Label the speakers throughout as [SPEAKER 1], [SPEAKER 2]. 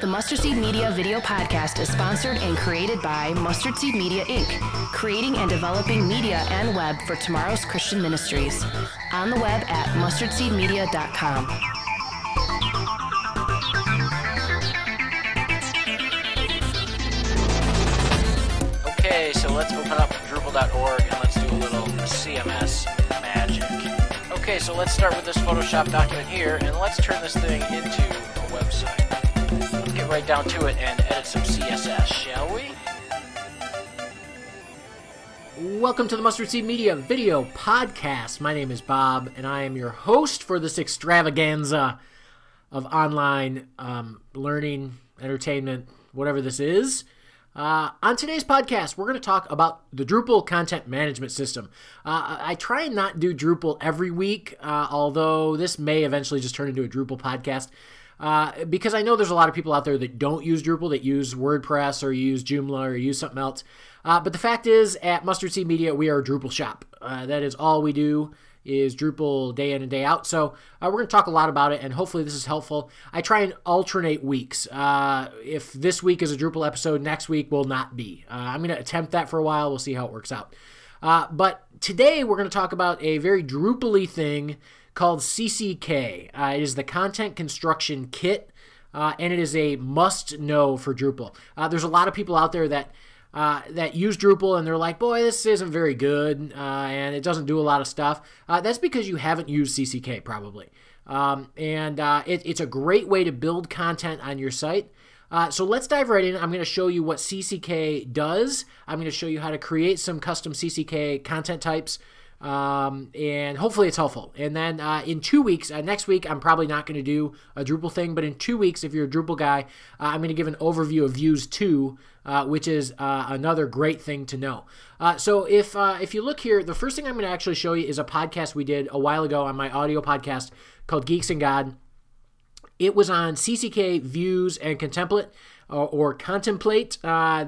[SPEAKER 1] The Mustardseed Media video podcast is sponsored and created by Mustardseed Media, Inc., creating and developing media and web for tomorrow's Christian ministries. On the web at mustardseedmedia.com.
[SPEAKER 2] Okay, so let's open up Drupal.org and let's do a little CMS magic. Okay, so let's start with this Photoshop document here, and let's turn this thing into a website. Let's get right down to it and edit some CSS, shall we?
[SPEAKER 3] Welcome to the Mustardseed Media video podcast. My name is Bob, and I am your host for this extravaganza of online learning, entertainment, whatever this is. On today's podcast, we're going to talk about the Drupal Content Management System. I try and not do Drupal every week, although this may eventually just turn into a Drupal podcast, because I know there's a lot of people out there that don't use Drupal, that use WordPress or use Joomla or use something else. But the fact is, at Mustardseed Media, we are a Drupal shop. That is all we do, is Drupal day in and day out. So we're going to talk a lot about it, and hopefully this is helpful. I try and alternate weeks. If this week is a Drupal episode, next week will not be. I'm going to attempt that for a while. We'll see how it works out. But today we're going to talk about a very Drupal-y thing called CCK. It is the Content Construction Kit, and it is a must-know for Drupal. There's a lot of people out there that use Drupal and they're like, boy, this isn't very good, and it doesn't do a lot of stuff. That's because you haven't used CCK probably. It's a great way to build content on your site. So let's dive right in. I'm going to show you what CCK does. I'm going to show you how to create some custom CCK content types, and hopefully it's helpful. And then in 2 weeks, next week, I'm probably not going to do a Drupal thing, but in 2 weeks, if you're a Drupal guy, I'm going to give an overview of Views 2, which is another great thing to know. So if you look here, the first thing I'm going to actually show you is a podcast we did a while ago on my audio podcast called Geeks and God. It was on CCK, Views, and Contemplate, or Contemplate.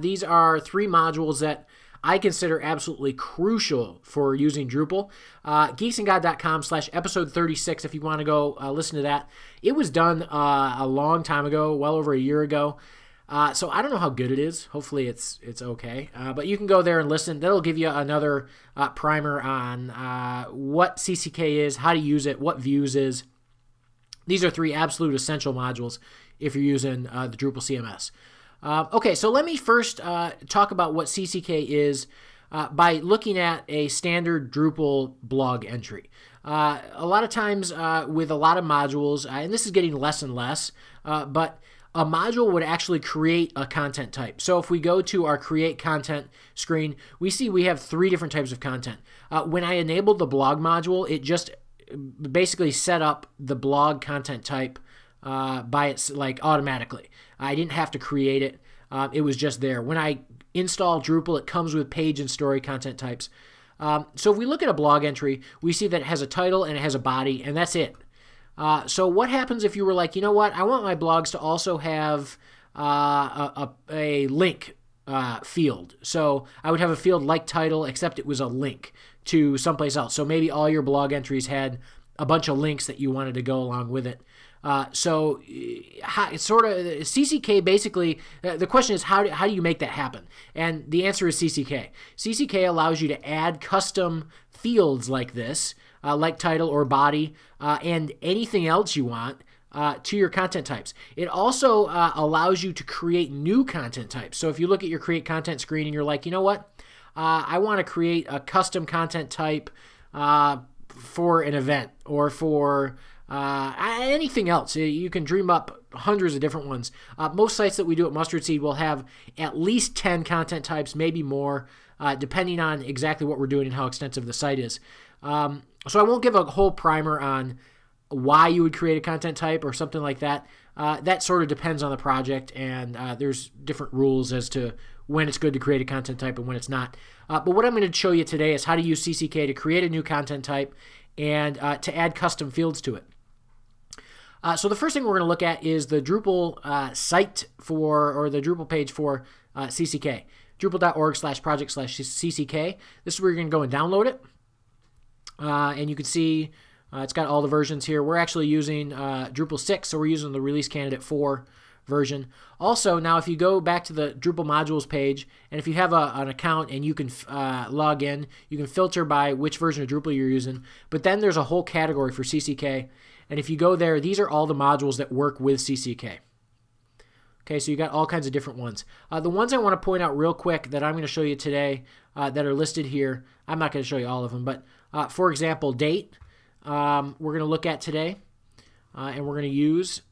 [SPEAKER 3] These are 3 modules that I consider absolutely crucial for using Drupal. geeksandgod.com/episode 36 if you want to go listen to that. It was done a long time ago, well over a year ago. So I don't know how good it is. Hopefully it's okay. But you can go there and listen. That'll give you another primer on what CCK is, how to use it, what Views is. These are 3 absolute essential modules if you're using the Drupal CMS. Okay, so let me first talk about what CCK is by looking at a standard Drupal blog entry. A lot of times with a lot of modules, and this is getting less and less, but a module would actually create a content type. So if we go to our Create Content screen, we see we have 3 different types of content. When I enabled the blog module, it just basically set up the blog content type automatically. I didn't have to create it. It was just there. When I install Drupal, it comes with page and story content types. So if we look at a blog entry, we see that it has a title and it has a body, and that's it. So what happens if you were like, you know what, I want my blogs to also have a link field. So I would have a field like title, except it was a link to someplace else. So maybe all your blog entries had a bunch of links that you wanted to go along with it. So it's sort of CCK basically, the question is how do you make that happen? And the answer is CCK. CCK allows you to add custom fields like this, like title or body, and anything else you want to your content types. It also allows you to create new content types. So if you look at your Create Content screen and you're like, you know what, I want to create a custom content type for an event or for anything else. You can dream up hundreds of different ones. Most sites that we do at Mustardseed will have at least 10 content types, maybe more, depending on exactly what we're doing and how extensive the site is. So I won't give a whole primer on why you would create a content type or something like that. That sort of depends on the project, and there's different rules as to when it's good to create a content type and when it's not. But what I'm going to show you today is how to use CCK to create a new content type and to add custom fields to it. So the first thing we're going to look at is the Drupal site or the Drupal page for CCK. Drupal.org/project/CCK. This is where you're going to go and download it. And you can see it's got all the versions here. We're actually using Drupal 6, so we're using the release candidate 4 version. Also, now if you go back to the Drupal modules page, and if you have an account and you can log in, you can filter by which version of Drupal you're using. But then there's a whole category for CCK. And if you go there, these are all the modules that work with CCK. Okay, so you got all kinds of different ones. The ones I want to point out real quick that I'm going to show you today that are listed here, I'm not going to show you all of them, but for example, date, we're going to look at today, and we're going to use,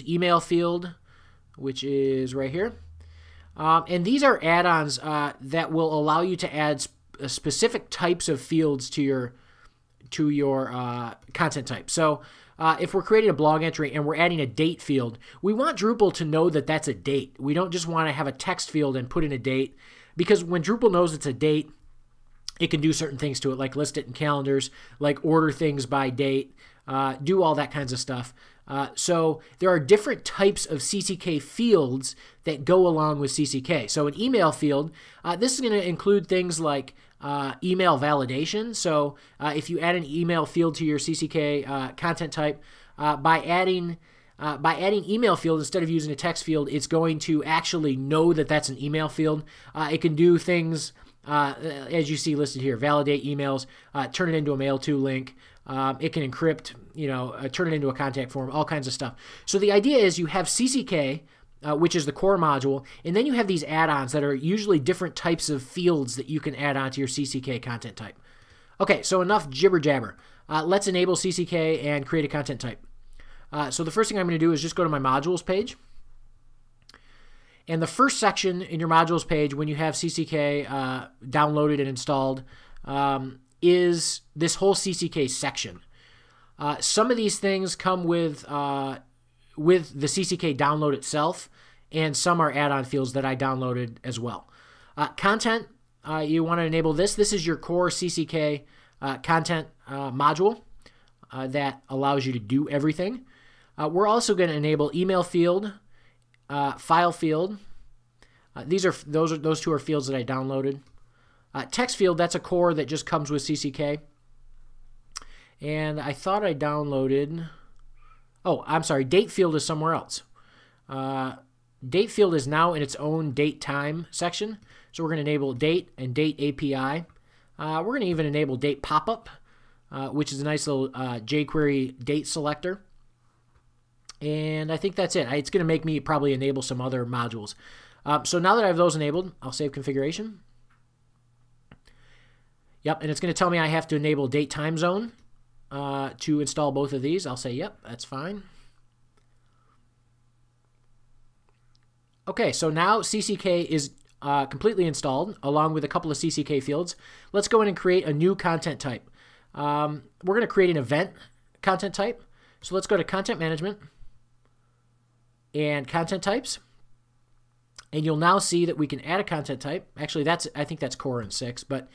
[SPEAKER 3] email field, which is right here. And these are add-ons that will allow you to add specific types of fields to your content type. So if we're creating a blog entry and we're adding a date field, we want Drupal to know that that's a date. We don't just want to have a text field and put in a date, because when Drupal knows it's a date, it can do certain things to it, like list it in calendars, like order things by date, do all that kinds of stuff. So there are different types of CCK fields that go along with CCK. So an email field, this is going to include things like email validation. So if you add an email field to your CCK content type, by adding email field instead of using a text field, it's going to actually know that that's an email field. It can do things as you see listed here: validate emails, turn it into a mail to link. It can encrypt, turn it into a contact form, all kinds of stuff. So the idea is you have CCK, which is the core module, and then you have these add-ons that are usually different types of fields that you can add onto your CCK content type. Okay, so enough jibber jabber. Let's enable CCK and create a content type. So the first thing I'm going to do is just go to my modules page. And the first section in your modules page, when you have CCK downloaded and installed, is this whole CCK section. Some of these things come with the CCK download itself, and some are add-on fields that I downloaded as well. Content, you want to enable this. This is your core CCK content module that allows you to do everything. We're also going to enable email field, file field. Those two are fields that I downloaded. Text field, that's a core that just comes with CCK. And I thought I downloaded... Oh, I'm sorry, date field is somewhere else. Date field is now in its own date time section. So we're going to enable date and date API. We're going to even enable date pop-up, which is a nice little jQuery date selector. And I think that's it. It's going to make me probably enable some other modules. So now that I have those enabled, I'll save configuration. Yep, and it's going to tell me I have to enable date time zone to install both of these. I'll say, yep, that's fine. Okay, so now CCK is completely installed, along with a couple of CCK fields. Let's go in and create a new content type. We're going to create an event content type. So let's go to Content Management and Content Types. And you'll now see that we can add a content type. Actually, I think that's core in 6, but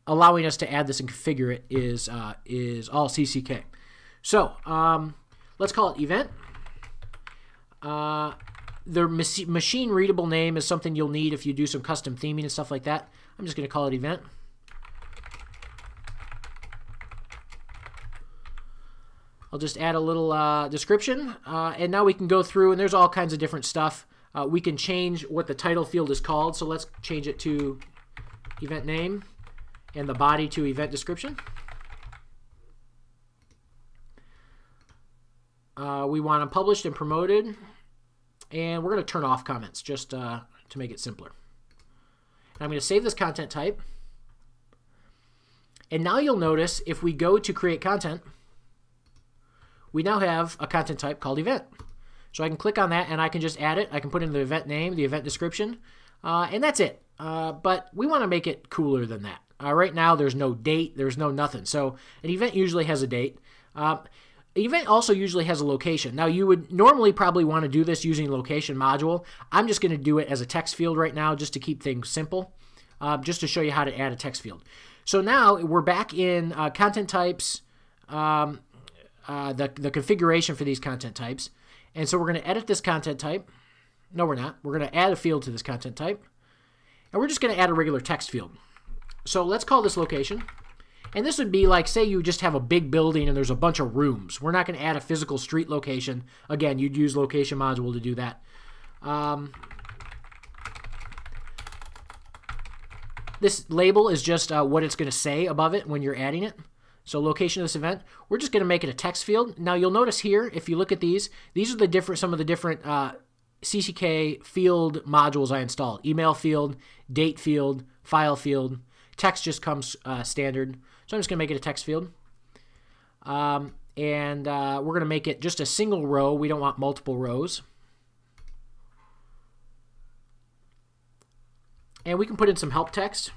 [SPEAKER 3] allowing us to add this and configure it is all CCK. So let's call it event. The machine readable name is something you'll need if you do some custom theming and stuff like that. I'm just going to call it event. I'll just add a little description, and now we can go through, and there's all kinds of different stuff. We can change what the title field is called, so let's change it to event name and the body to event description. We want them published and promoted, and we're going to turn off comments just to make it simpler. And I'm going to save this content type, and now you'll notice if we go to create content, we now have a content type called event. So I can click on that and I can just add it. I can put in the event name, the event description, and that's it. But we want to make it cooler than that. Right now there's no date, there's no nothing. So an event usually has a date. An event also usually has a location. Now you would normally probably want to do this using location module. I'm just going to do it as a text field right now just to keep things simple, just to show you how to add a text field. So now we're back in content types, the configuration for these content types. And so we're going to edit this content type. No, we're not. We're going to add a field to this content type. And we're just going to add a regular text field. So let's call this location. And this would be like, say you just have a big building and there's a bunch of rooms. We're not going to add a physical street location. Again, you'd use location module to do that. This label is just what it's going to say above it when you're adding it. So location of this event, we're just going to make it a text field. Now you'll notice here, if you look at these are some of the different CCK field modules I installed. Email field, date field, file field. Text just comes standard. So I'm just going to make it a text field. We're going to make it just a single row. We don't want multiple rows. And we can put in some help text.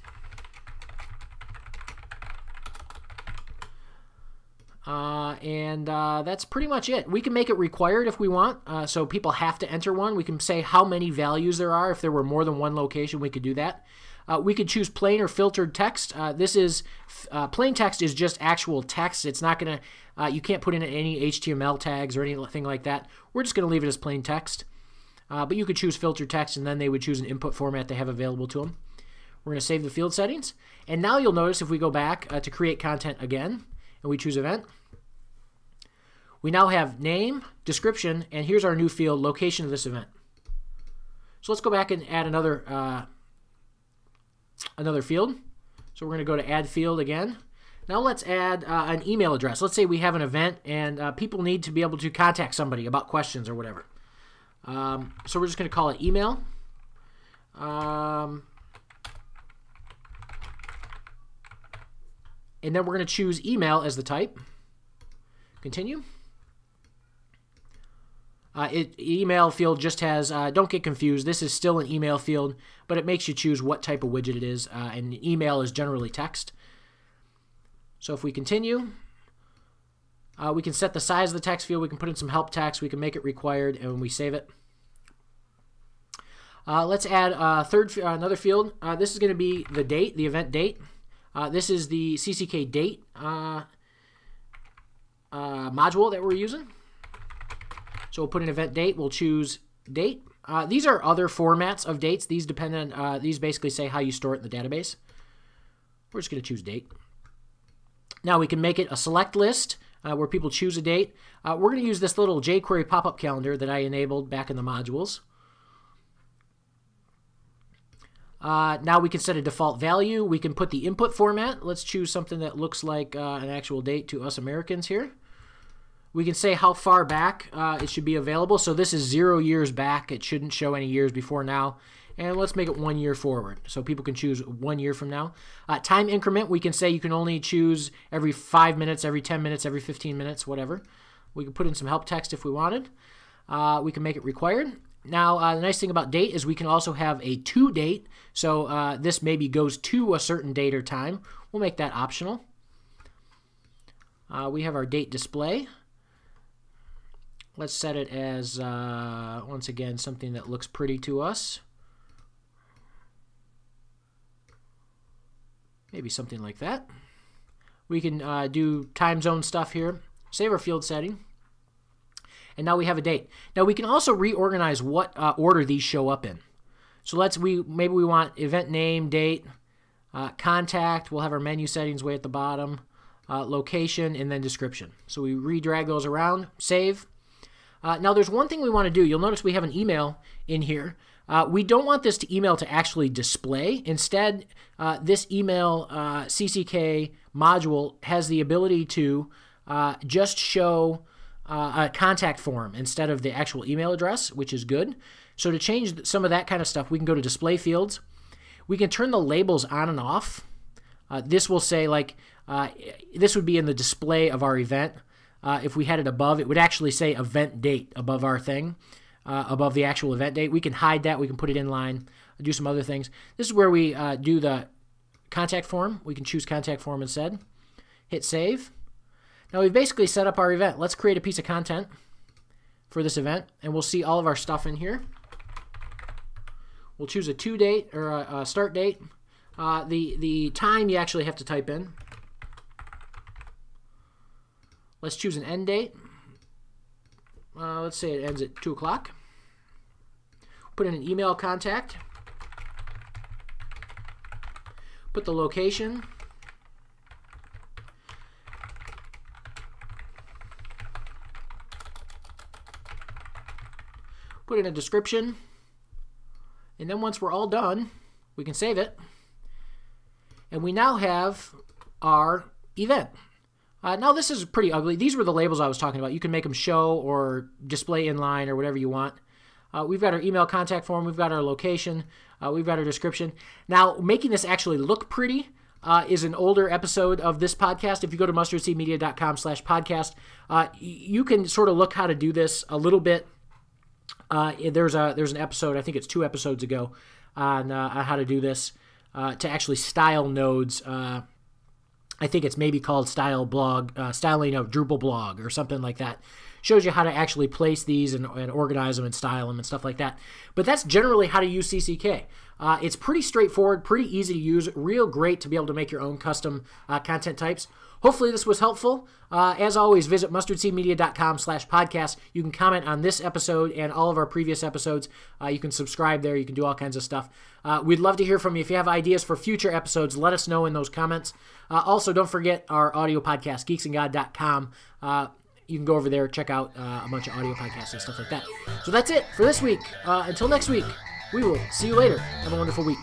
[SPEAKER 3] That's pretty much it. We can make it required if we want, so people have to enter one. We can say how many values there are. If there were more than one location, we could do that. We could choose plain or filtered text. This is plain text is just actual text. It's not going to, you can't put in any HTML tags or anything like that. We're just going to leave it as plain text. But you could choose filtered text, and then they would choose an input format they have available to them. We're going to save the field settings. And now you'll notice if we go back to create content again, and we choose event, we now have name, description, and here's our new field, location of this event. So let's go back and add another field. So we're going to go to add field again. Now let's add an email address. Let's say we have an event and people need to be able to contact somebody about questions or whatever. So we're just going to call it email. And then we're going to choose email as the type. Continue. Email field just has, don't get confused, this is still an email field, but it makes you choose what type of widget it is, and email is generally text. So if we continue, we can set the size of the text field, we can put in some help text, we can make it required, and when we save it. Let's add another field. This is going to be the date, the event date. This is the CCK date module that we're using. So we'll put in event date. We'll choose date. These are other formats of dates. These depend on, these basically say how you store it in the database. We're just going to choose date. Now we can make it a select list where people choose a date. We're going to use this little jQuery pop-up calendar that I enabled back in the modules. Now we can set a default value. We can put the input format. Let's choose something that looks like an actual date to us Americans here. We can say how far back it should be available. So this is 0 years back. It shouldn't show any years before now. And let's make it 1 year forward. So people can choose 1 year from now. Time increment, we can say you can only choose every 5 minutes, every 10 minutes, every 15 minutes, whatever. We can put in some help text if we wanted. We can make it required. Now, the nice thing about date is we can also have a to date. So this maybe goes to a certain date or time. We'll make that optional. We have our date display. Let's set it as, once again, something that looks pretty to us. Maybe something like that. We can do time zone stuff here. Save our field setting. And now we have a date. Now we can also reorganize what order these show up in. So maybe we want event name, date, contact. We'll have our menu settings way at the bottom, location, and then description. So we redrag those around, save. Now there's one thing we want to do. You'll notice we have an email in here. We don't want this email to actually display. Instead, this email CCK module has the ability to just show a contact form instead of the actual email address, which is good. So to change some of that kind of stuff, we can go to display fields. We can turn the labels on and off. This will say, like, this would be in the display of our event. If we had it above, it would actually say event date above our thing, above the actual event date. We can hide that. We can put it in line, do some other things. This is where we do the contact form. We can choose contact form instead. Hit save. Now we've basically set up our event. Let's create a piece of content for this event, and we'll see all of our stuff in here. We'll choose a to date or a start date. The time you actually have to type in. Let's choose an end date. Let's say it ends at 2 o'clock. Put in an email contact. Put the location. put in a description, and then once we're all done, we can save it. And we now have our event. Now this is pretty ugly. These were the labels I was talking about. You can make them show or display inline or whatever you want. We've got our email contact form. We've got our location. We've got our description. Now, making this actually look pretty is an older episode of this podcast. If you go to mustardseedmedia.com/podcast, you can sort of look how to do this a little bit. There's an episode, I think it's 2 episodes ago, on how to do this to actually style nodes. I think it's maybe called styling of Drupal blog or something like that. Shows you how to actually place these and organize them and style them and stuff like that. But that's generally how to use CCK. It's pretty straightforward, pretty easy to use, real great to be able to make your own custom content types. Hopefully this was helpful. As always, visit mustardseedmedia.com/podcast. You can comment on this episode and all of our previous episodes. You can subscribe there. You can do all kinds of stuff. We'd love to hear from you. If you have ideas for future episodes, let us know in those comments. Also, don't forget our audio podcast, geeksandgod.com. You can go over there, check out a bunch of audio podcasts and stuff like that. So that's it for this week. Until next week, we will see you later. Have a wonderful week.